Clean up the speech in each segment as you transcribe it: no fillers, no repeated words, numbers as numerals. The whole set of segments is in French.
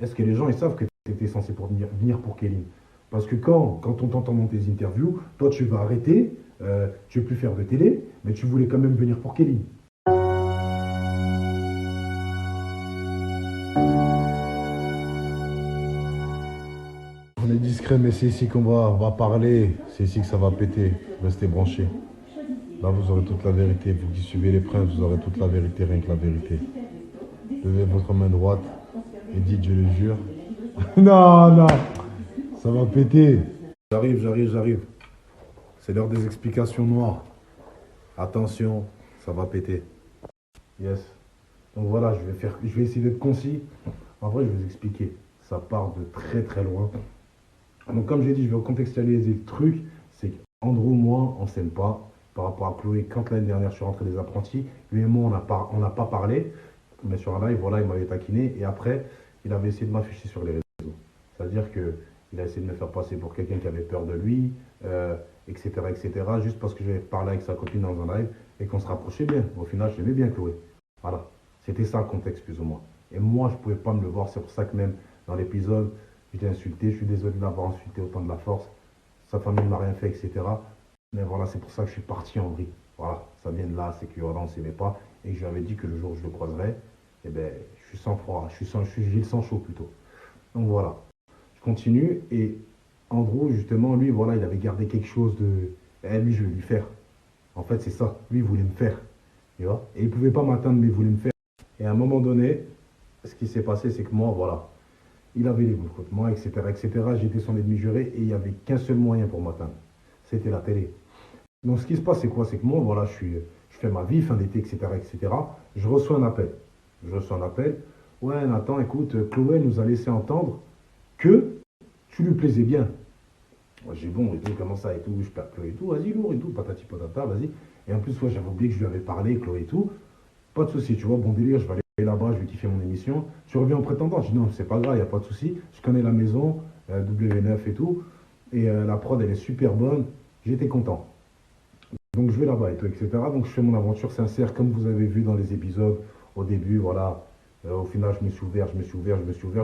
est-ce que les gens ils savent que tu étais censé venir pour Kéline? Parce que quand on t'entend dans tes interviews, toi tu vas arrêter, tu ne veux plus faire de télé, mais tu voulais quand même venir pour Kéline. On est discret, mais c'est ici qu'on va parler, c'est ici que ça va péter. Restez branchés. Là, vous aurez toute la vérité. Vous qui suivez les princes, vous aurez toute la vérité, rien que la vérité. Levez votre main droite et dites, je le jure. Non, non, ça va péter. J'arrive. C'est l'heure des explications noires. Attention, ça va péter. Yes. Donc voilà, je vais essayer d'être concis. En vrai, je vais vous expliquer. Ça part de très très loin. Donc comme j'ai dit, je vais contextualiser le truc. C'est qu'Andrew, moi, on s'aime pas. Par rapport à Chloé, quand l'année dernière je suis rentré des apprentis, lui et moi, on n'a pas parlé. Mais sur un live, voilà, il m'avait taquiné. Et après, il avait essayé de m'afficher sur les réseaux. C'est-à-dire qu'il a essayé de me faire passer pour quelqu'un qui avait peur de lui, etc., etc. Juste parce que j'avais parlé avec sa copine dans un live et qu'on se rapprochait bien. Au final, j'aimais bien Chloé. Voilà. C'était ça le contexte, plus ou moins. Et moi, je ne pouvais pas me le voir. C'est pour ça que même dans l'épisode, je l'ai insulté. Je suis désolé de l'avoir insulté autant de la force. Sa famille ne m'a rien fait, etc. Mais voilà, c'est pour ça que je suis parti en vrille. Voilà, ça vient de là, c'est que voilà, on ne s'aimait pas. Et que je lui avais dit que le jour où je le croiserais, eh ben, je suis sans froid, j'ai le sang chaud plutôt. Donc voilà, je continue. Et Andrew, justement, lui, voilà, il avait gardé quelque chose de. Eh, lui, je vais lui faire. En fait, c'est ça. Lui, il voulait me faire. Tu vois. Et il ne pouvait pas m'atteindre, mais il voulait me faire. Et à un moment donné, ce qui s'est passé, c'est que moi, voilà, il avait les boules contre moi, etc., etc. J'étais son ennemi juré et il n'y avait qu'un seul moyen pour m'atteindre. C'était la télé. Donc, ce qui se passe, c'est quoi? C'est que moi, voilà, je fais ma vie, fin d'été, etc., etc. Je reçois un appel. Je reçois un appel. Ouais, Nathan, écoute, Chloé nous a laissé entendre que tu lui plaisais bien. Moi, j'ai bon, et tout, comment ça, et tout, je perds Chloé et tout, vas-y, lourd, et tout, patati patata, vas-y. Et en plus, ouais, j'avais oublié que je lui avais parlé, Chloé et tout. Pas de souci, tu vois, bon délire, je vais aller là-bas, je vais kiffer mon émission. Tu reviens en prétendant, je dis non, c'est pas grave, il n'y a pas de souci. Je connais la maison, W9 et tout. Et la prod, elle est super bonne. J'étais content. Donc je vais là-bas et tout, etc. Donc je fais mon aventure sincère, comme vous avez vu dans les épisodes au début, voilà. Au final, je me suis ouvert,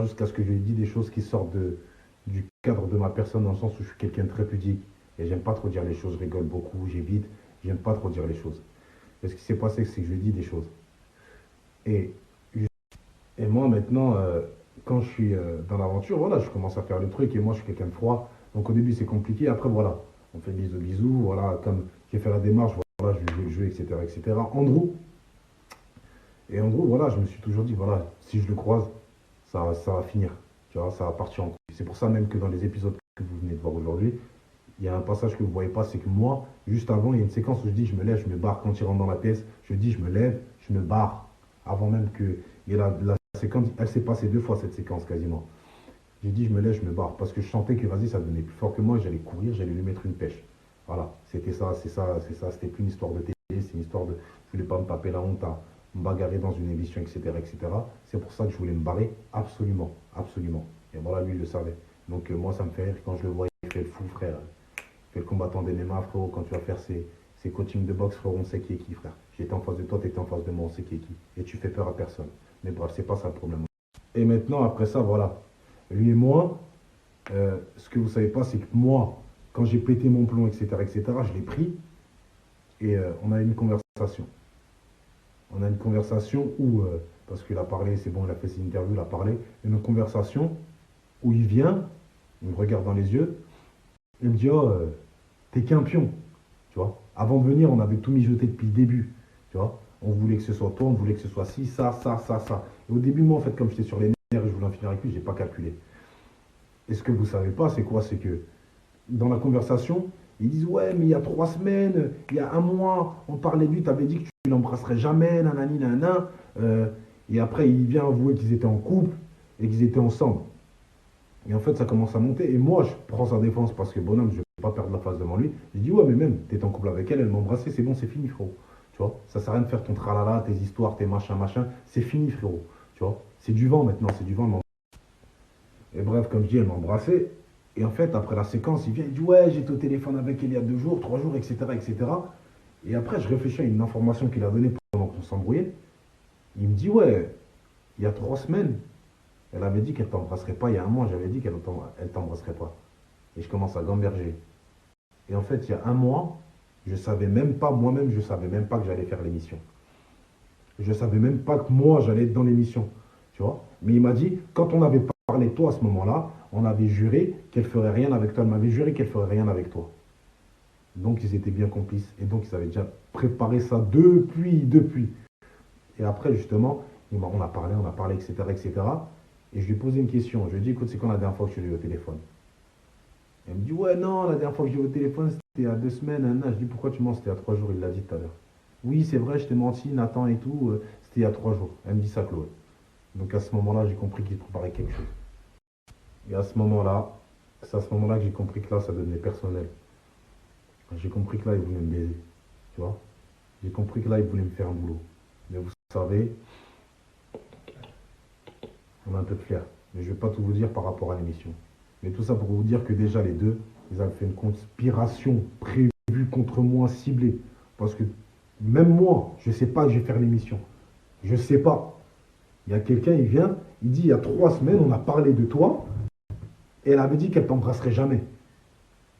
jusqu'à ce que je lui ai dit des choses qui sortent du cadre de ma personne, dans le sens où je suis quelqu'un de très pudique. Et j'aime pas trop dire les choses, je rigole beaucoup, j'évite, j'aime pas trop dire les choses. Et ce qui s'est passé, c'est que je lui ai dit des choses. Et, et moi, maintenant, quand je suis dans l'aventure, voilà, je commence à faire le truc, et moi, je suis quelqu'un de froid. Donc au début, c'est compliqué. Après, voilà, on fait bisous, bisous, voilà, comme j'ai fait la démarche, voilà, je vais jouer le jeu, etc., etc. Andrew, voilà, je me suis toujours dit, voilà, si je le croise, ça va finir, tu vois, ça va partir en couille. C'est pour ça même que dans les épisodes que vous venez de voir aujourd'hui, il y a un passage que vous ne voyez pas, c'est que moi, juste avant, il y a une séquence où je dis, je me lève, je me barre. Quand il rentre dans la pièce, je dis, je me lève, je me barre. Avant même que il y ait la séquence, elle s'est passée deux fois cette séquence quasiment. J'ai dit, je me lève, je me barre. Parce que je sentais que, vas-y, ça devenait plus fort que moi, j'allais courir, j'allais lui mettre une pêche. Voilà, c'était ça, c'est ça, c'est ça. C'était plus une histoire de télé, c'est une histoire de. Je voulais pas me taper la honte à me bagarrer dans une émission, etc., etc. C'est pour ça que je voulais me barrer, absolument, absolument. Et voilà, lui, il le savait. Donc, moi, ça me fait rire quand je le vois, il fait le fou, frère. Il fait le combattant des MMA, frérot, quand tu vas faire ses coachings de boxe, frérot, on sait qui est qui, frère. J'étais en face de toi, t'étais en face de moi, on sait qui est qui. Et tu fais peur à personne. Mais bref, c'est pas ça le problème. Et maintenant, après ça, voilà. Lui et moi, ce que vous savez pas, c'est que moi, quand j'ai pété mon plomb, etc., etc., je l'ai pris et on a eu une conversation. On a une conversation où, parce qu'il a parlé, c'est bon, il a fait ses interviews, il a parlé, une conversation où il vient, il me regarde dans les yeux, il me dit, oh, t'es qu'un pion, tu vois. Avant de venir, on avait tout mijoté depuis le début, tu vois. On voulait que ce soit toi, on voulait que ce soit ci, ça, ça, ça, ça. Et au début, moi, en fait, comme j'étais sur les nerfs et je voulais en finir avec lui, j'ai pas calculé. Et ce que vous savez pas, c'est quoi? C'est que dans la conversation, ils disent ouais, mais il y a 3 semaines, il y a un mois, on parlait de lui, tu avais dit que tu l'embrasserais jamais, nanani, nanana. Et après, il vient avouer qu'ils étaient en couple et qu'ils étaient ensemble. Et en fait, ça commence à monter. Et moi, je prends sa défense parce que bonhomme, je ne vais pas perdre la face devant lui. Je dis ouais, mais même, tu es en couple avec elle, elle m'a embrassé, c'est bon, c'est fini, frérot. Tu vois, ça sert à rien de faire ton tralala, tes histoires, tes machins, machins. C'est fini, frérot. Tu vois, c'est du vent maintenant, c'est du vent. Et bref, comme je dis, elle m'a embrassé. Et en fait, après la séquence, il vient, il dit ouais, j'étais au téléphone avec elle il y a 2 jours, 3 jours, etc., etc. Et après, je réfléchis à une information qu'il a donnée pendant qu'on s'embrouillait. Il me dit ouais, il y a 3 semaines, Elle avait dit qu'elle t'embrasserait pas. Il y a un mois, j'avais dit qu'elle elle t'embrasserait pas. Et je commence à gamberger. Et en fait, il y a un mois, je savais même pas, moi-même, je savais même pas que j'allais faire l'émission. Je savais même pas que moi, j'allais être dans l'émission. Tu vois? Mais il m'a dit, quand on avait parlé de toi à ce moment-là, on avait juré qu'elle ferait rien avec toi. Elle m'avait juré qu'elle ferait rien avec toi. Donc, ils étaient bien complices. Et donc, ils avaient déjà préparé ça depuis. Et après, justement, on a parlé, etc., etc. Et je lui ai posé une question. Je lui ai dit, écoute, c'est quand la dernière fois que je l'ai eu au téléphone? Elle me dit, ouais, non, la dernière fois que j'ai eu au téléphone, c'était il y a 2 semaines. Je dis, pourquoi tu mens? C'était il y a 3 jours, il l'a dit tout à l'heure. Oui, c'est vrai, je t'ai menti, Nathan et tout. C'était il y a 3 jours. Elle me dit ça, Chloé. Donc à ce moment-là, j'ai compris qu'il préparait quelque chose. Et à ce moment-là, c'est à ce moment-là que j'ai compris que là, ça devenait personnel. J'ai compris que là, il voulait me baiser. Tu vois? J'ai compris que là, il voulait me faire un boulot. Mais vous savez, on a un peu de flair. Mais je ne vais pas tout vous dire par rapport à l'émission. Mais tout ça pour vous dire que déjà, les deux, ils avaient fait une conspiration prévue contre moi, ciblée. Parce que même moi, je ne sais pas que je vais faire l'émission. Je ne sais pas. Il y a quelqu'un, il vient, il dit, il y a 3 semaines, on a parlé de toi, et elle avait dit qu'elle t'embrasserait jamais.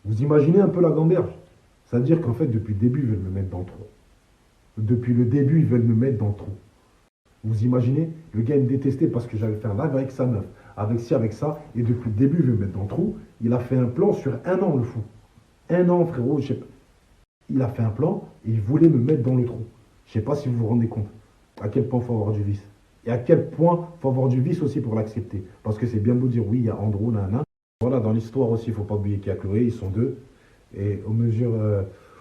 Vous imaginez un peu la gamberge? C'est-à-dire qu'en fait, depuis le début, ils veulent me mettre dans le trou. Depuis le début, ils veulent me mettre dans le trou. Vous imaginez? Le gars, il me détestait parce que j'avais fait un live avec sa meuf, avec ci, avec ça, et depuis le début, il veut me mettre dans le trou. Il a fait un plan sur un an, le fou. Un an, frérot, je sais pas. Il a fait un plan et il voulait me mettre dans le trou. Je ne sais pas si vous vous rendez compte à quel point il faut avoir du vice. Et à quel point il faut avoir du vice aussi pour l'accepter. Parce que c'est bien beau dire oui, il y a Andrew, nanana. Voilà, dans l'histoire aussi, il ne faut pas oublier qu'il y a Chloé, ils sont deux. Et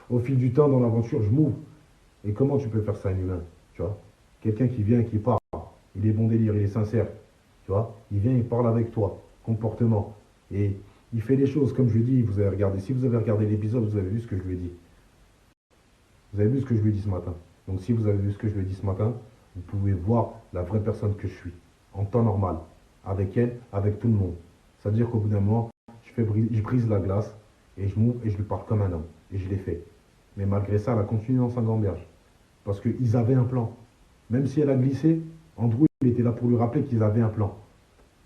au fil du temps, dans l'aventure, je m'ouvre. Et comment tu peux faire ça à un humain? Tu vois? Quelqu'un qui vient, qui part, il est bon délire, il est sincère. Tu vois? Il vient, il parle avec toi, comportement. Et il fait les choses, comme je lui dis, vous avez regardé. Si vous avez regardé l'épisode, vous avez vu ce que je lui ai dit. Vous avez vu ce que je lui ai dit ce matin. Donc si vous avez vu ce que je lui ai dit ce matin, vous pouvez voir la vraie personne que je suis, en temps normal, avec elle, avec tout le monde. C'est-à-dire qu'au bout d'un moment, je brise la glace et je m'ouvre et je lui parle comme un homme. Et je l'ai fait. Mais malgré ça, elle a continué dans sa gamberge. Parce qu'ils avaient un plan. Même si elle a glissé, Andrew, il était là pour lui rappeler qu'ils avaient un plan.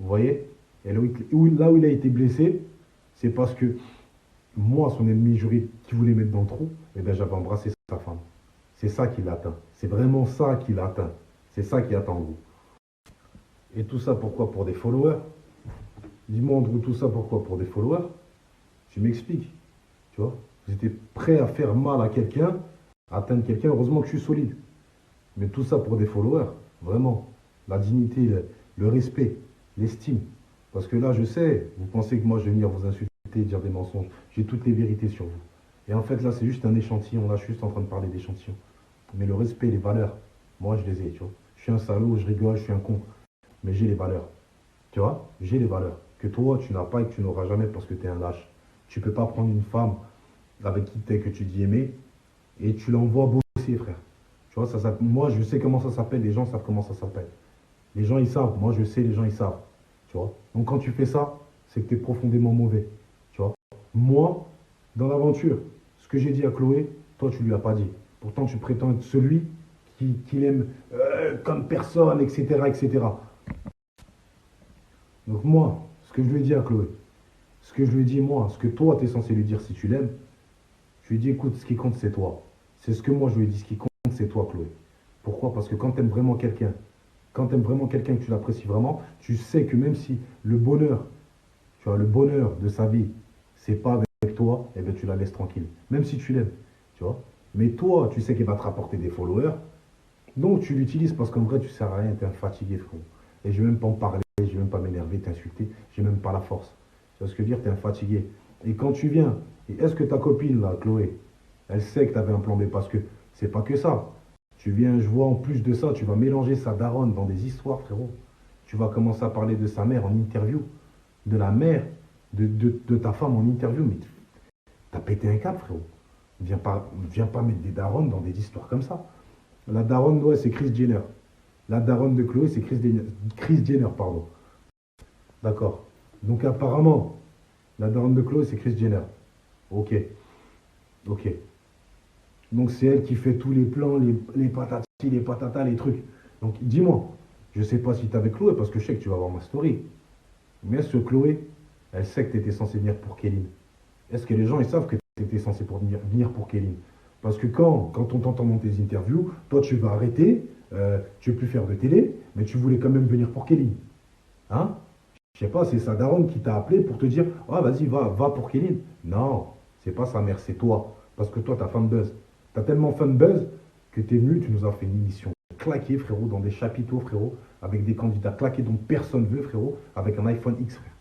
Vous voyez? Et là où il a été blessé, c'est parce que moi, son ennemi juré qui voulait mettre dans le trou, eh bien, j'avais embrassé sa femme. C'est ça qui l'atteint. C'est vraiment ça qui l'atteint. C'est ça qui atteint Andrew. Et tout ça pourquoi? Pour des followers. Dis-moi, Andrew, tout ça pourquoi? Pour des followers. Tu m'expliques. Tu vois? Vous étiez prêt à faire mal à quelqu'un, à atteindre quelqu'un. Heureusement que je suis solide. Mais tout ça pour des followers. Vraiment. La dignité, le respect, l'estime. Parce que là, je sais, vous pensez que moi, je vais venir vous insulter, dire des mensonges. J'ai toutes les vérités sur vous. Et en fait, là, c'est juste un échantillon. Là, je suis juste en train de parler d'échantillon. Mais le respect, les valeurs, moi, je les ai, tu vois. Je suis un salaud, je rigole, je suis un con. Mais j'ai les valeurs. Tu vois? J'ai les valeurs. Que toi, tu n'as pas et que tu n'auras jamais parce que tu es un lâche. Tu ne peux pas prendre une femme avec qui tu es, que tu dis aimer, et tu l'envoies bosser, frère. Tu vois, moi, je sais comment ça s'appelle. Les gens savent comment ça s'appelle. Les gens, ils savent. Moi, je sais, les gens, ils savent. Tu vois? Donc, quand tu fais ça, c'est que tu es profondément mauvais. Tu vois? Moi, dans l'aventure, ce que j'ai dit à Chloé, toi, tu lui as pas dit. Pourtant, tu prétends être celui qui l'aime comme personne, etc., etc. Donc, moi, ce que je lui ai dit à Chloé, ce que je lui ai dit, moi, ce que toi, tu es censé lui dire si tu l'aimes, je lui ai dit, écoute, ce qui compte, c'est toi. C'est ce que moi, je lui ai dit, ce qui compte, c'est toi, Chloé. Pourquoi? Parce que quand tu aimes vraiment quelqu'un, quand tu aimes vraiment quelqu'un, que tu l'apprécies vraiment, tu sais que même si le bonheur, tu vois, le bonheur de sa vie, c'est pas avec toi, eh bien, tu la laisses tranquille. Même si tu l'aimes, tu vois. Mais toi, tu sais qu'il va te rapporter des followers, donc tu l'utilises parce qu'en vrai, tu ne sers à rien, tu es un fatigué, frérot. Et je vais même pas en parler, je vais même pas m'énerver, t'insulter, j'ai même pas la force. Tu vois ce que je veux dire? Tu es un fatigué. Et quand tu viens, et est-ce que ta copine, là, Chloé, elle sait que tu avais un plan B? Parce que c'est pas que ça. Tu viens, je vois en plus de ça, tu vas mélanger sa daronne dans des histoires, frérot. Tu vas commencer à parler de sa mère en interview, de la mère de ta femme en interview. Mais t'as pété un câble, frérot. Viens pas mettre des daronnes dans des histoires comme ça. La daronne, ouais, c'est Kris Jenner. La daronne de Chloé, c'est Kris Jenner, pardon. D'accord. Donc apparemment, la daronne de Chloé, c'est Kris Jenner. Ok. Ok. Donc c'est elle qui fait tous les plans, les patatis, les patatas, les trucs. Donc dis-moi, Je sais pas si tu es avec Chloé, parce que je sais que tu vas voir ma story. Mais est-ce que Chloé, elle sait que tu étais censé venir pour Kéline? Est-ce que les gens, ils savent que tu étais censé venir pour Kéline? Parce que quand on t'entend dans tes interviews, toi, tu vas arrêter, tu ne veux plus faire de télé, mais tu voulais quand même venir pour Kéline. Hein? Je sais pas, c'est sa daronne qui t'a appelé pour te dire, ah, vas-y, va pour Kéline. Non, c'est pas sa mère, c'est toi. Parce que toi, t'as fan buzz. T'as tellement fan buzz que t'es venu, tu nous as fait une émission claquée, frérot, dans des chapiteaux, frérot, avec des candidats claqués dont personne veut, frérot, avec un iPhone X, frère.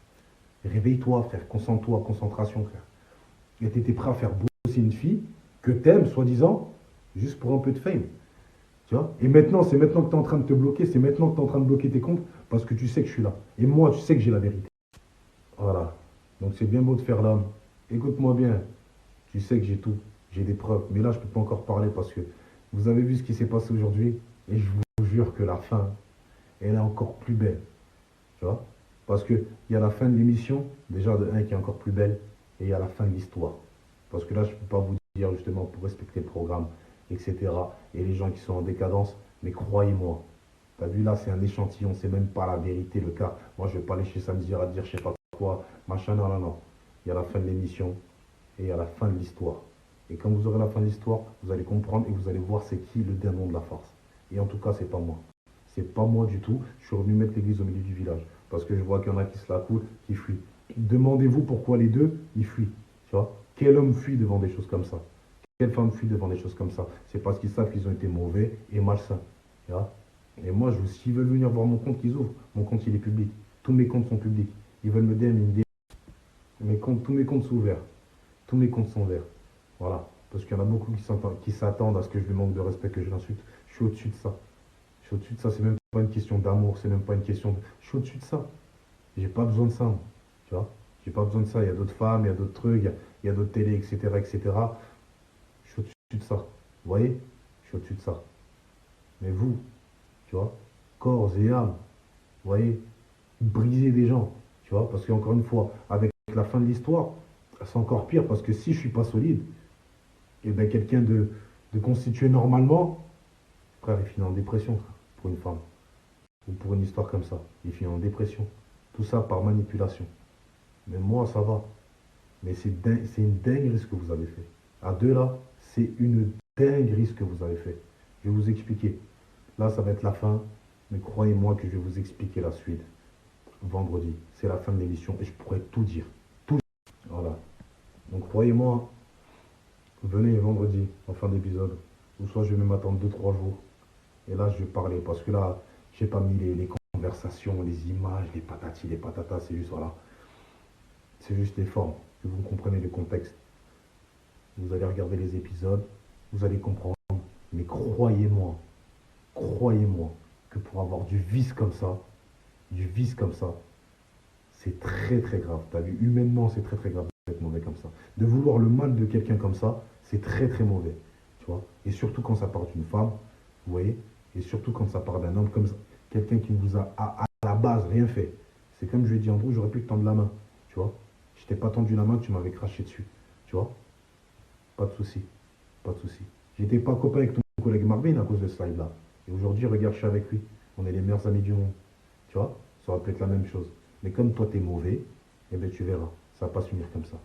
Réveille-toi, frère, concentre-toi, concentration, frère. Et t'étais prêt à faire bosser une fille que t'aimes, soi-disant, juste pour un peu de fame. Tu vois? Et maintenant, c'est maintenant que tu es en train de te bloquer, c'est maintenant que tu es en train de bloquer tes comptes parce que tu sais que je suis là. Et moi, tu sais que j'ai la vérité. Voilà. Donc c'est bien beau de faire l'homme. Écoute-moi bien. Tu sais que j'ai tout. J'ai des preuves. Mais là, je ne peux pas encore parler parce que vous avez vu ce qui s'est passé aujourd'hui. Et je vous jure que la fin, elle est encore plus belle. Tu vois? Parce qu'il y a la fin de l'émission, déjà de un qui est encore plus belle, et il y a la fin de l'histoire. Parce que là, je ne peux pas vous dire justement pour respecter le programme, etc. Et les gens qui sont en décadence, mais croyez-moi, t'as vu là, c'est un échantillon, c'est même pas la vérité le cas. Moi, je ne vais pas aller chez Samedi à dire je sais pas quoi, machin, non, non, non. Il y a la fin de l'émission et il y a la fin de l'histoire. Et quand vous aurez la fin de l'histoire, vous allez comprendre et vous allez voir c'est qui le démon de la farce. Et en tout cas, c'est pas moi. C'est pas moi du tout. Je suis revenu mettre l'église au milieu du village. Parce que je vois qu'il y en a qui se la coulent, qui fuient. Demandez-vous pourquoi les deux, ils fuient. Tu vois? Quel homme fuit devant des choses comme ça? Quelle femme fuit devant des choses comme ça? C'est parce qu'ils savent qu'ils ont été mauvais et malsains. Tu vois? Et moi, s'ils veulent venir voir mon compte, qu'ils ouvrent. Mon compte, il est public. Tous mes comptes sont publics. Ils veulent me DM, ils me disent, tous mes comptes sont ouverts. Tous mes comptes sont verts. Voilà. Parce qu'il y en a beaucoup qui s'attendent à ce que je lui manque de respect, que je l'insulte. Je suis au-dessus de ça. Je suis au-dessus de ça. C'est même pas une question d'amour. C'est même pas une question de... Je suis au-dessus de ça. J'ai pas besoin de ça. Moi. Tu vois? J'ai pas besoin de ça. Il y a d'autres femmes, il y a d'autres trucs, il y a d'autres télés, etc., etc. Je suis au-dessus de ça. Vous voyez? Je suis au-dessus de ça. Mais vous, tu vois, corps et âme, vous voyez, briser des gens, tu vois, parce qu'encore une fois, avec la fin de l'histoire, c'est encore pire, parce que si je suis pas solide, et bien quelqu'un de constitué normalement, frère, il finit en dépression, frère, pour une femme, ou pour une histoire comme ça, il finit en dépression. Tout ça par manipulation. Mais moi, ça va. Mais c'est une dinguerie ce que vous avez fait. À deux là, c'est une dinguerie ce que vous avez fait. Je vais vous expliquer. Là, ça va être la fin, mais croyez-moi que je vais vous expliquer la suite. Vendredi, c'est la fin de l'émission et je pourrais tout dire. Tout. Voilà. Donc croyez-moi, venez vendredi, en fin d'épisode. Ou soit je vais même attendre 2 3 jours. Et là, je vais parler. Parce que là, j'ai pas mis les conversations, les images, les patatis, les patatas. C'est juste, voilà. C'est juste les formes. Que vous comprenez le contexte. Vous allez regarder les épisodes. Vous allez comprendre. Mais croyez-moi, que pour avoir du vice comme ça, c'est très très grave. T'as vu, humainement, c'est très très grave d'être mauvais comme ça. De vouloir le mal de quelqu'un comme ça, c'est très très mauvais. Tu vois? Et surtout quand ça part d'une femme, vous voyez? Et surtout quand ça part d'un homme comme ça. Quelqu'un qui ne vous a à la base rien fait. C'est comme je lui ai dit, Andrew, j'aurais pu te tendre la main. Tu vois? Je t'ai pas tendu la main, tu m'avais craché dessus. Tu vois? Pas de souci. Pas de souci. J'étais pas copain avec ton collègue Marvin à cause de ce live-là. Et aujourd'hui, regarde, je suis avec lui. On est les meilleurs amis du monde. Tu vois? Ça aurait pu être la même chose. Mais comme toi, t'es mauvais, eh bien, tu verras. Ça va pas se finir comme ça.